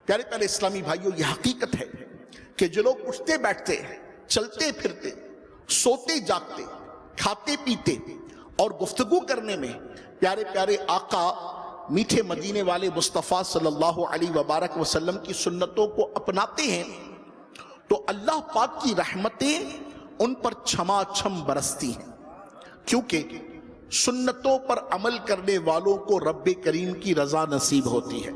پیارے پیارے اسلامی بھائیوں، یہ حقیقت ہے کہ جو لوگ اٹھتے بیٹھتے چلتے پھرتے سوتے جاگتے کھاتے پیتے اور گفتگو کرنے میں پیارے پیارے آقا میٹھے مدینے والے مصطفیٰ صلی اللہ علیہ وبارک وسلم کی سنتوں کو اپناتے ہیں تو اللہ پاک کی رحمتیں ان پر چھما چھم برستی ہیں، کیونکہ سنتوں پر عمل کرنے والوں کو رب کریم کی رضا نصیب ہوتی ہے۔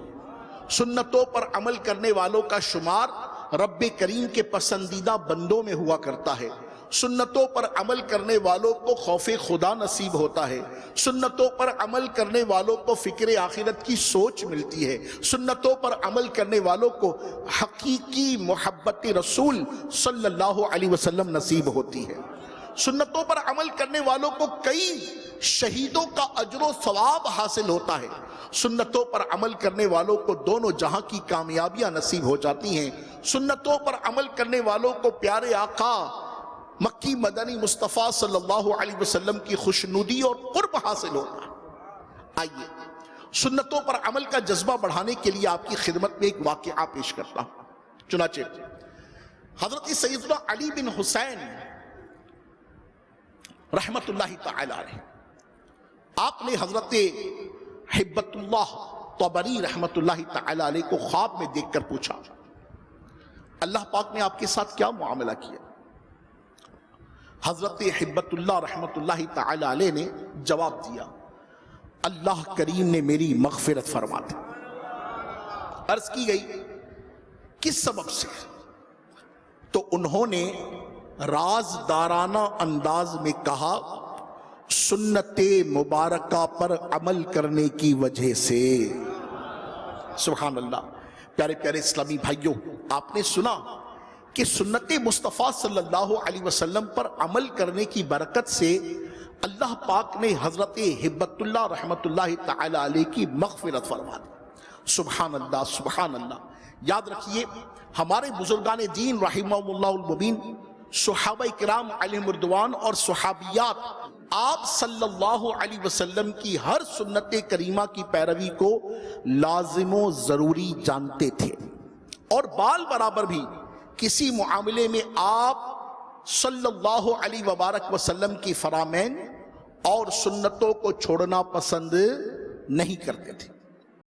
سنتوں پر عمل کرنے والوں کا شمار رب کریم کے پسندیدہ بندوں میں ہوا کرتا ہے۔ سنتوں پر عمل کرنے والوں کو خوف خدا نصیب ہوتا ہے۔ سنتوں پر عمل کرنے والوں کو فکر آخرت کی سوچ ملتی ہے۔ سنتوں پر عمل کرنے والوں کو حقیقی محبت رسول صلی اللہ علیہ وسلم نصیب ہوتی ہے۔ سنتوں پر عمل کرنے والوں کو کئی شہیدوں کا اجر و ثواب حاصل ہوتا ہے۔ سنتوں پر عمل کرنے والوں کو دونوں جہاں کی کامیابیاں نصیب ہو جاتی ہیں۔ سنتوں پر عمل کرنے والوں کو پیارے آقا مکی مدنی مصطفیٰ صلی اللہ علیہ وسلم کی خوشنودی اور قرب حاصل ہوتا ہے۔ آئیے سنتوں پر عمل کا جذبہ بڑھانے کے لیے آپ کی خدمت میں ایک واقعہ پیش کرتا ہوں۔ چنانچہ حضرت سیدنا علی بن حسین رحمت اللہ تعالی علیہ، آپ نے حضرت حبت اللہ طبری رحمت اللہ تعالی علیہ کو خواب میں دیکھ کر پوچھا، اللہ پاک نے آپ کے ساتھ کیا معاملہ کیا؟ حضرت حبت اللہ رحمت اللہ تعالی علیہ نے جواب دیا، اللہ کریم نے میری مغفرت فرما دی۔ عرض کی گئی کس سبب سے؟ تو انہوں نے رازدارانہ انداز میں کہا، سنت مبارکہ پر عمل کرنے کی وجہ سے۔ سبحان اللہ۔ پیارے پیارے اسلامی بھائیوں، آپ نے سنا کہ سنت مصطفیٰ صلی اللہ علیہ وسلم پر عمل کرنے کی برکت سے اللہ پاک نے حضرت حبت اللہ رحمت اللہ تعالی علیہ کی مغفرت فرما دی۔ سبحان اللہ سبحان اللہ۔ یاد رکھیے، ہمارے بزرگان دین رحمہم اللہ المبین، صحابہ کرام علیہم رضوان اور صحابیات آپ صلی اللہ علیہ وسلم کی ہر سنت کریمہ کی پیروی کو لازم و ضروری جانتے تھے، اور بال برابر بھی کسی معاملے میں آپ صلی اللہ علیہ وبارک وسلم کی فرامین اور سنتوں کو چھوڑنا پسند نہیں کرتے تھے۔